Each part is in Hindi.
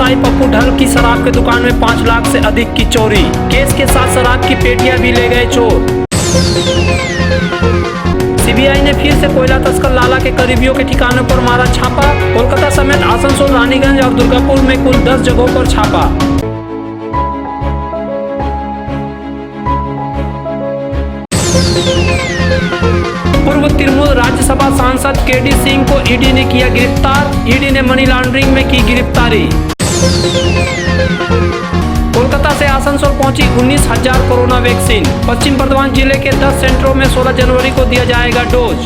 व्यवसायी पप्पू ढल की शराब के दुकान में 5 लाख से अधिक की चोरी। केस के साथ शराब की पेटियां भी ले गए चोर। सीबीआई ने फिर से कोयला तस्कर लाला के करीबियों के ठिकानों पर मारा छापा। कोलकाता समेत आसनसोल, रानीगंज और दुर्गापुर में कुल 10 जगहों पर छापा। पूर्व तृणमूल राज्यसभा सांसद केडी सिंह को ईडी ने किया गिरफ्तार। ईडी ने मनी लॉन्ड्रिंग में की गिरफ्तारी। कोलकाता से आसनसोल पहुंची 19,000 कोरोना वैक्सीन। पश्चिम बर्धमान जिले के 10 सेंटरों में 16 जनवरी को दिया जाएगा डोज।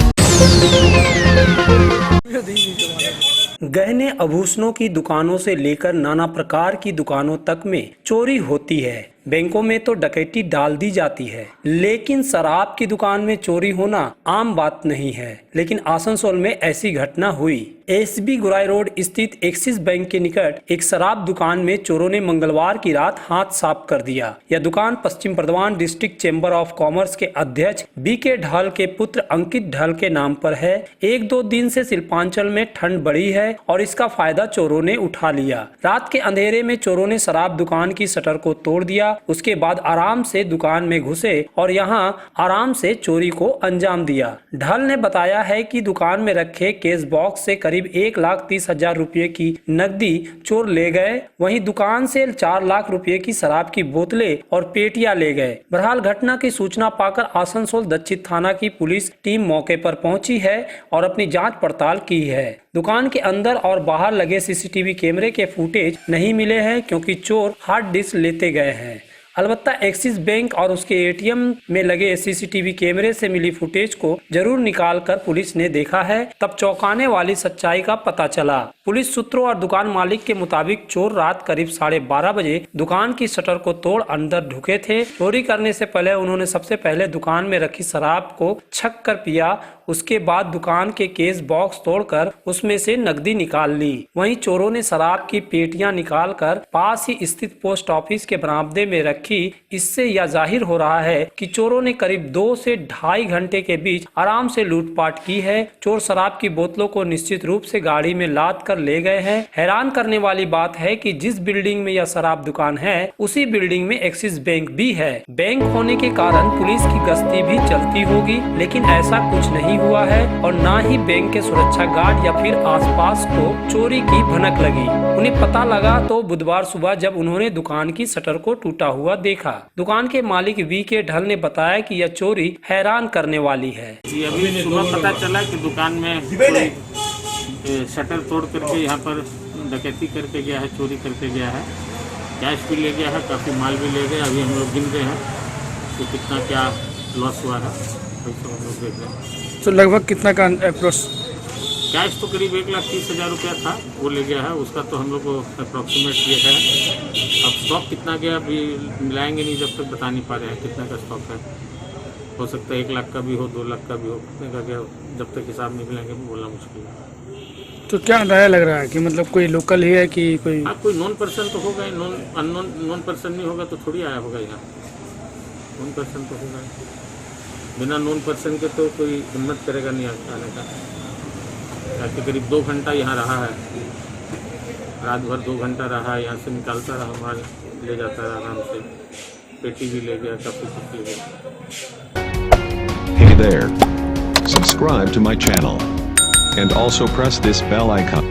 गहने आभूषणों की दुकानों से लेकर नाना प्रकार की दुकानों तक में चोरी होती है। बैंकों में तो डकैती डाल दी जाती है, लेकिन शराब की दुकान में चोरी होना आम बात नहीं है। लेकिन आसनसोल में ऐसी घटना हुई। एसबी गुराई रोड स्थित एक्सिस बैंक के निकट एक शराब दुकान में चोरों ने मंगलवार की रात हाथ साफ कर दिया। यह दुकान Paschim Bardhaman district chamber of commerce के अध्यक्ष बीके ढाल के पुत्र अंकित ढाल के नाम पर है। 1-2 दिन से शिल्पांचल में ठंड बढ़ी है और इसका फायदा चोरों ने उठा लिया। रात के अंधेरे में चोरों ने शराब दुकान की शटर को तोड़ दिया। उसके बाद आराम से दुकान में घुसे और यहां आराम से चोरी को अंजाम दिया। ढाल ने बताया है कि दुकान में रखे केस बॉक्स से करीब 1,30,000 रुपए की नकदी चोर ले गए। वहीं दुकान से 4 लाख रुपए की शराब की बोतलें और पेटियां ले गए। बहरहाल घटना की सूचना पाकर आसनसोल दक्षिण थाना की पुलिस टीम मौके पर पहुंची है और अपनी जांच पड़ताल की है। दुकान के अंदर और बाहर लगे सीसीटीवी कैमरे के फुटेज नहीं मिले हैं, क्योंकि चोर हार्ड डिस्क लेते गए हैं। अलबत्ता एक्सिस बैंक और उसके एटीएम में लगे सीसीटीवी कैमरे से मिली फुटेज को जरूर निकालकर पुलिस ने देखा है। तब चौंकाने वाली सच्चाई का पता चला। पुलिस सूत्रों और दुकान मालिक के मुताबिक चोर रात करीब 12:30 बजे दुकान की शटर को तोड़ अंदर ढुके थे। चोरी करने से पहले उन्होंने सबसे पहले दुकान में रखी शराब को छक कर पिया। उसके बाद दुकान के केस बॉक्स तोड़कर उसमें से नकदी निकाल ली। वहीं चोरों ने शराब की पेटियां निकालकर पास ही स्थित पोस्ट ऑफिस के बरामदे में रखी। इससे यह जाहिर हो रहा है कि चोरों ने करीब 2 से 2.5 घंटे के बीच आराम से लूटपाट की है। चोर शराब की बोतलों को निश्चित रूप से गाड़ी में लाद कर ले गए हैं। हैरान करने वाली बात है कि जिस बिल्डिंग में यह शराब दुकान है, उसी बिल्डिंग में एक्सिस बैंक भी है। बैंक होने के कारण पुलिस की गश्ती भी चलती होगी, लेकिन ऐसा कुछ नहीं हुआ है और न ही बैंक के सुरक्षा गार्ड या फिर आसपास को चोरी की भनक लगी। उन्हें पता लगा तो बुधवार सुबह जब उन्होंने दुकान की शटर को टूटा हुआ देखा। दुकान के मालिक वीके ढल ने बताया कि यह चोरी हैरान करने वाली है। अभी सुबह पता चला कि दुकान में शटर तोड़ करके यहाँ पर डकैती करके गया है, चोरी करके गया है। कैश भी ले गया है, काफ़ी माल भी ले गया। अभी हम लोग गिन रहे हैं कि कितना क्या लॉस हुआ है, तो हम लोग देख रहे हैं। तो लगभग कितना का अप्रोक्स? कैश तो करीब 1,30,000 रुपया था, वो ले गया है। उसका तो हम लोग को अप्रॉक्सीमेट ये है। अब स्टॉक कितना गया अभी मिलाएंगे नहीं, जब तक बता नहीं पा रहे हैं कितना का स्टॉक है। हो सकता है 1 लाख का भी हो, 2 लाख का भी हो, कितने का गया जब तक हिसाब नहीं मिलाएंगे बोलना मुश्किल है। तो क्या अंदाजा लग रहा है कि मतलब कोई लोकल ही है कि कोई? हाँ, कोई नॉन पर्सन तो होगा ही। नॉन पर्सन नहीं होगा तो थोड़ी आया होगा यहाँ। नॉन पर्सन तो होगा, बिना नॉन पर्सन के तो कोई हिम्मत करेगा नहीं आने का। ताकि करीब 2 घंटा यहाँ रहा है, रात भर 2 घंटा रहा है। यहाँ से निकालता रहा माल, ले जाता रहा आराम से। पेटी भी ले गया, काफ़ी कुछ ले गया। Hey there. Subscribe to my channel. And also press this bell icon.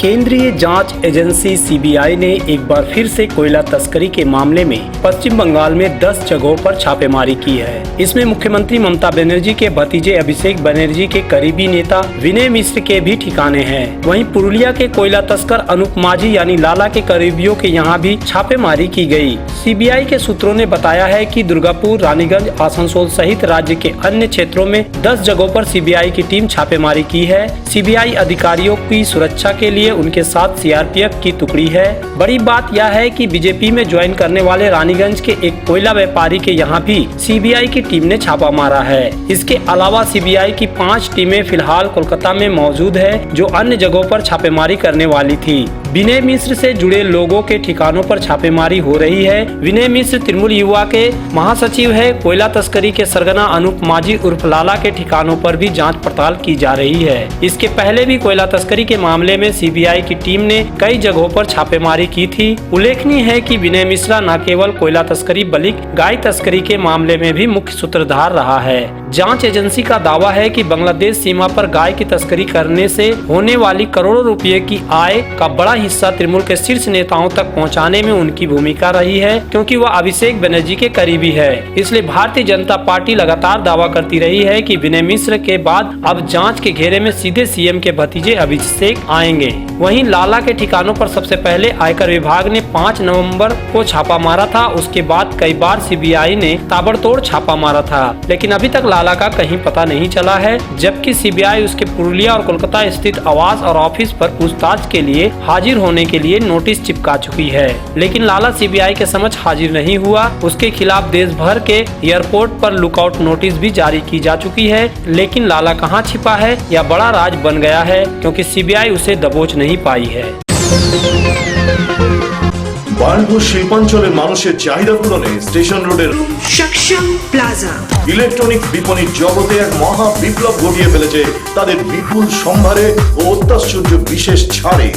केंद्रीय जांच एजेंसी सीबीआई ने एक बार फिर से कोयला तस्करी के मामले में पश्चिम बंगाल में 10 जगहों पर छापेमारी की है। इसमें मुख्यमंत्री ममता बनर्जी के भतीजे अभिषेक बनर्जी के करीबी नेता विनय मिश्र के भी ठिकाने हैं। वहीं पुरुलिया के कोयला तस्कर अनूप माझी यानी लाला के करीबियों के यहाँ भी छापेमारी की गई। सीबीआई के सूत्रों ने बताया है कि दुर्गापुर, रानीगंज, आसनसोल सहित राज्य के अन्य क्षेत्रों में 10 जगहों पर सीबीआई की टीम छापेमारी की है। सीबीआई अधिकारियों की सुरक्षा के लिए उनके साथ सीआरपीएफ की टुकड़ी है। बड़ी बात यह है कि बीजेपी में ज्वाइन करने वाले रानीगंज के एक कोयला व्यापारी के यहाँ भी सीबीआई की टीम ने छापा मारा है। इसके अलावा सीबीआई की 5 टीमें फिलहाल कोलकाता में मौजूद है, जो अन्य जगहों पर छापेमारी करने वाली थी। विनय मिश्र से जुड़े लोगों के ठिकानों पर छापेमारी हो रही है। विनय मिश्र तृणमूल युवा के महासचिव है। कोयला तस्करी के सरगना अनूप माझी उर्फ लाला के ठिकानों पर भी जांच पड़ताल की जा रही है। इसके पहले भी कोयला तस्करी के मामले में सीबीआई की टीम ने कई जगहों पर छापेमारी की थी। उल्लेखनीय है कि विनय मिश्रा न केवल कोयला तस्करी बल्कि गाय तस्करी के मामले में भी मुख्य सूत्रधार रहा है। जांच एजेंसी का दावा है कि बांग्लादेश सीमा पर गाय की तस्करी करने से होने वाली करोड़ों रुपए की आय का बड़ा हिस्सा तृणमूल के शीर्ष नेताओं तक पहुंचाने में उनकी भूमिका रही है, क्योंकि वह अभिषेक बनर्जी के करीबी है। इसलिए भारतीय जनता पार्टी लगातार दावा करती रही है कि विनय मिश्र के बाद अब जांच के घेरे में सीधे सीएम के भतीजे अभिषेक आएंगे। वहीं लाला के ठिकानों पर सबसे पहले आयकर विभाग ने 5 नवंबर को छापा मारा था। उसके बाद कई बार सीबीआई ने ताबड़तोड़ छापा मारा था, लेकिन अभी तक लाला का कहीं पता नहीं चला है। जबकि सीबीआई उसके पुरुलिया और कोलकाता स्थित आवास और ऑफिस पर पूछताछ के लिए हाजिर होने के लिए नोटिस चिपका चुकी है, लेकिन लाला सीबीआई के समक्ष हाजिर नहीं हुआ। उसके खिलाफ देश भर के एयरपोर्ट पर लुकआउट नोटिस भी जारी की जा चुकी है, लेकिन लाला कहां छिपा है या बड़ा राज बन गया है, क्योंकि सीबीआई उसे दबोच नहीं पाई है। বার্নপুর শিল্পাঞ্চলের মানুষের চাহিদা পূরণে স্টেশন রোডের সক্ষম প্লাজা ইলেকট্রনিক্স বিপণির জগতে এক মহা বিপ্লব ঘটিয়ে ফেলেছে তাদের বিপুল সম্ভারে ও অত্যাশ্চর্য বিশেষ ছাড়ে।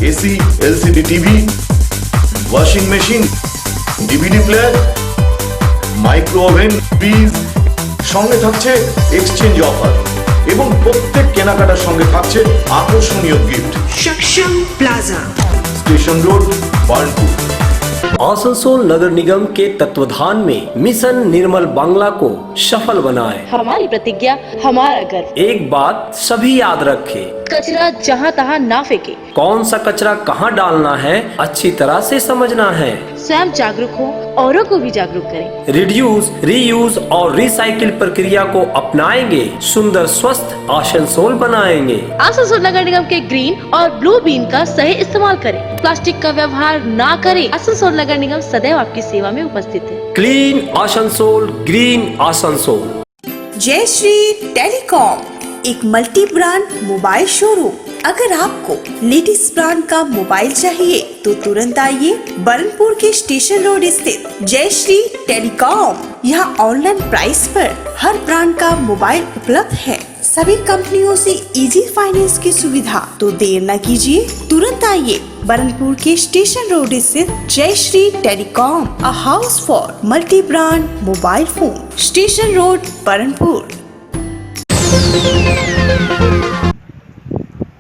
AC, LCD TV, washing machine, DVD player, micro oven, fridge, সঙ্গে থাকছে এক্সচেঞ্জ অফার এবং প্রত্যেক কেনাকাটার সঙ্গে থাকছে আকর্ষণীয় গিফট। সক্ষম প্লাজা स्टेशन रोड बार्नपुर। आसनसोल नगर निगम के तत्वाधान में मिशन निर्मल बांग्ला को सफल बनाएं। हमारी प्रतिज्ञा हमारा गर्व। एक बात सभी याद रखें, कचरा जहाँ तहाँ ना फेंके। कौन सा कचरा कहाँ डालना है अच्छी तरह से समझना है। स्वयं जागरूक हो, औरों को भी जागरूक करें। रिड्यूस, रीयूज और रिसाइकिल प्रक्रिया को अपनाएंगे, सुंदर स्वस्थ आसनसोल बनाएंगे। आसनसोल नगर निगम के ग्रीन और ब्लू बीन का सही इस्तेमाल करें। प्लास्टिक का व्यवहार ना करें। आसनसोल नगर निगम सदैव आपकी सेवा में उपस्थित है। Clean Asansol, green Asansol. जय श्री टेलीकॉम एक मल्टी ब्रांड मोबाइल शोरूम। अगर आपको लेटेस्ट ब्रांड का मोबाइल चाहिए तो तुरंत आइए बरनपुर के स्टेशन रोड स्थित जय श्री टेलीकॉम। यहाँ ऑनलाइन प्राइस पर हर ब्रांड का मोबाइल उपलब्ध है। सभी कंपनियों से इजी फाइनेंस की सुविधा। तो देर न कीजिए, तुरंत आइए बरनपुर के स्टेशन रोड स्थित Jai Shri telecom, a house for multi brand mobile phone, station road Burnpur.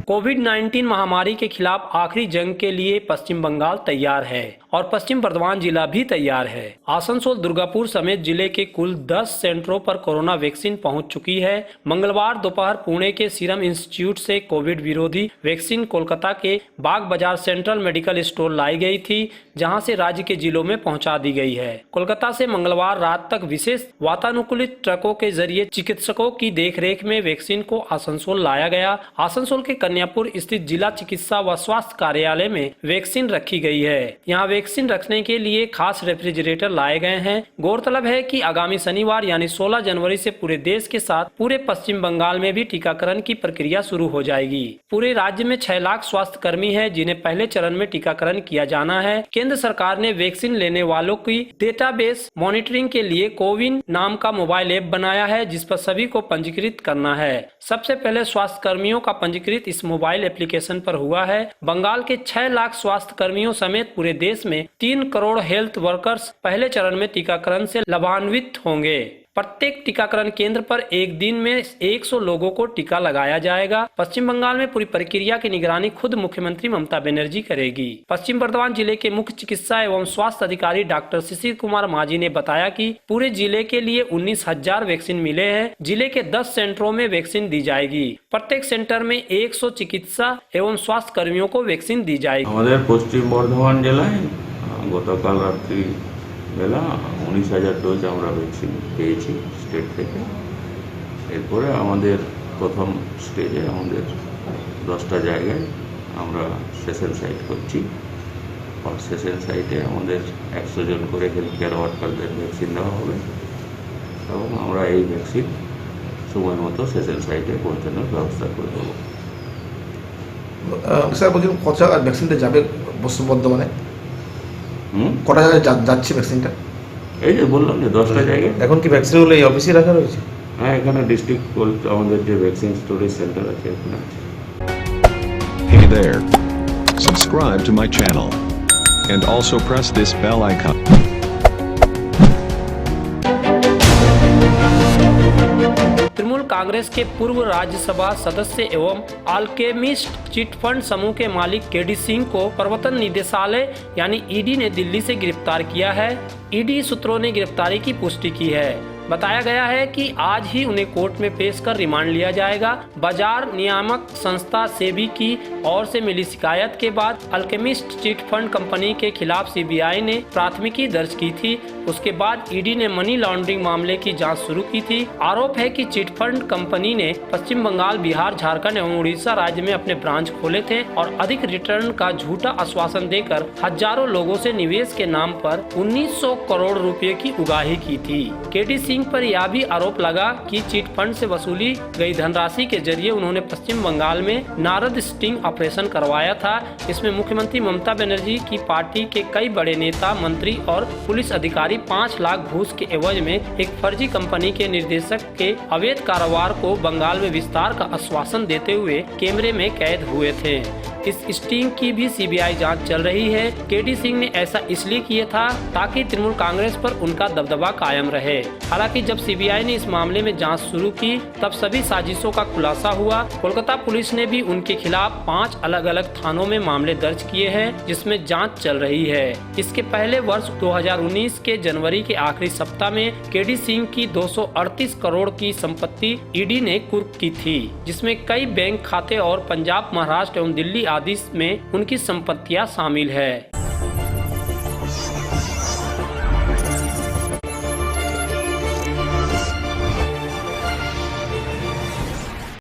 कोविड-19 महामारी के खिलाफ आखिरी जंग के लिए पश्चिम बंगाल तैयार है और पश्चिम बर्धमान जिला भी तैयार है। आसनसोल, दुर्गापुर समेत जिले के कुल 10 सेंटरों पर कोरोना वैक्सीन पहुंच चुकी है। मंगलवार दोपहर पुणे के सीरम इंस्टीट्यूट से कोविड विरोधी वैक्सीन कोलकाता के बाग बाजार सेंट्रल मेडिकल स्टोर लाई गई थी, जहां से राज्य के जिलों में पहुंचा दी गई है। कोलकाता से मंगलवार रात तक विशेष वातानुकूलित ट्रकों के जरिए चिकित्सकों की देखरेख में वैक्सीन को आसनसोल लाया गया। आसनसोल के कन्यापुर स्थित जिला चिकित्सा व स्वास्थ्य कार्यालय में वैक्सीन रखी गई है। यहाँ वैक्सीन रखने के लिए खास रेफ्रिजरेटर लाए गए हैं। गौरतलब है कि आगामी शनिवार यानी 16 जनवरी से पूरे देश के साथ पूरे पश्चिम बंगाल में भी टीकाकरण की प्रक्रिया शुरू हो जाएगी। पूरे राज्य में 6 लाख स्वास्थ्य कर्मी है, जिन्हें पहले चरण में टीकाकरण किया जाना है। केंद्र सरकार ने वैक्सीन लेने वालों की डेटाबेस मॉनिटरिंग के लिए कोविन नाम का मोबाइल ऐप बनाया है, जिस पर सभी को पंजीकृत करना है। सबसे पहले स्वास्थ्य कर्मियों का पंजीकृत इस मोबाइल एप्लीकेशन पर हुआ है। बंगाल के 6 लाख स्वास्थ्य कर्मियों समेत पूरे देश में 3 करोड़ हेल्थ वर्कर्स पहले चरण में टीकाकरण से लाभान्वित होंगे। प्रत्येक टीकाकरण केंद्र पर एक दिन में 100 लोगों को टीका लगाया जाएगा। पश्चिम बंगाल में पूरी प्रक्रिया की निगरानी खुद मुख्यमंत्री ममता बनर्जी करेगी। पश्चिम बर्धमान जिले के मुख्य चिकित्सा एवं स्वास्थ्य अधिकारी डॉक्टर शिशिर कुमार माझी ने बताया कि पूरे जिले के लिए 19,000 वैक्सीन मिले हैं। जिले के 10 सेंटरों में वैक्सीन दी जाएगी। प्रत्येक सेंटर में 100 चिकित्सा एवं स्वास्थ्य कर्मियों को वैक्सीन दी जाएगी। हमारे पश्चिम बर्धमान जिलाয় গতকাল রাত্রি বেলা 19,000 ডোজ আমরা ভ্যাকসিন পেয়েছি স্টেট থেকে। এরপরে আমাদের প্রথম স্টেজে আমাদের 10টা জায়গায় আমরা সেশন সাইট করছি। আর সেশন সাইটে আমাদের 100 জন করে হেলথ কেয়ার ওয়ার্কারদের ভ্যাকসিন দেওয়া হবে এবং আমরা এই ভ্যাকসিন সময় মতো সেশন সাইটে পৌঁছানোর ব্যবস্থা করে দেবো। স্যার বলছিলাম কত ভ্যাকসিনটা যাবে পশ্চিম বর্ধমানে, কটা জায়গায় যাচ্ছে ভ্যাকসিনটা? এই যে বললাম যে 10টা জায়গায়। এখন কি ভ্যাকসিনগুলো এই অফিসে রাখা রয়েছে? হ্যাঁ, এখানে ডিস্ট্রিক্ট আমাদের যে ভ্যাকসিন স্টোরেজ সেন্টার আছে এখানে আছে। Hey there. Subscribe to my channel. And also press this bell icon. Trinamool Congress के पूर्व राज्यसभा सदस्य एवं अल्केमिस्ट चिट फंड समूह के मालिक केडी सिंह को प्रवर्तन निदेशालय यानी ईडी ने दिल्ली से गिरफ्तार किया है। ईडी सूत्रों ने गिरफ्तारी की पुष्टि की है। बताया गया है कि आज ही उन्हें कोर्ट में पेश कर रिमांड लिया जाएगा। बाजार नियामक संस्था सेबी की ओर से मिली शिकायत के बाद अल्केमिस्ट चिट फंड कंपनी के खिलाफ सीबीआई ने प्राथमिकी दर्ज की थी। उसके बाद ईडी ने मनी लॉन्ड्रिंग मामले की जांच शुरू की थी। आरोप है कि चिट फंड कंपनी ने पश्चिम बंगाल, बिहार, झारखंड एवं उड़ीसा राज्य में अपने ब्रांच खोले थे और अधिक रिटर्न का झूठा आश्वासन देकर हजारों लोगों से निवेश के नाम पर 1900 करोड़ रुपए की उगाही की थी। केडी सिंह पर यह भी आरोप लगा कि चिट फंड से वसूली गई धनराशि के जरिए उन्होंने पश्चिम बंगाल में नारद स्टिंग ऑपरेशन करवाया था। इसमें मुख्यमंत्री ममता बनर्जी की पार्टी के कई बड़े नेता, मंत्री और पुलिस अधिकारी 5 लाख घूस के एवज में एक फर्जी कंपनी के निर्देशक के अवैध कारोबार को बंगाल में विस्तार का आश्वासन देते हुए कैमरे में कैद हुए थे। इस स्टिंग की भी सीबीआई जांच चल रही है। केडी सिंह ने ऐसा इसलिए किया था ताकि तृणमूल कांग्रेस पर उनका दबदबा कायम रहे। हालांकि जब सीबीआई ने इस मामले में जांच शुरू की तब सभी साजिशों का खुलासा हुआ। कोलकाता पुलिस ने भी उनके खिलाफ 5 अलग अलग थानों में मामले दर्ज किए हैं, जिसमें जांच चल रही है। इसके पहले वर्ष 2019 के जनवरी के आखिरी सप्ताह में केडी सिंह की 238 करोड़ की संपत्ति ईडी ने कुर्क की थी, जिसमें कई बैंक खाते और पंजाब, महाराष्ट्र एवं दिल्ली आदि में उनकी संपत्तियां शामिल है।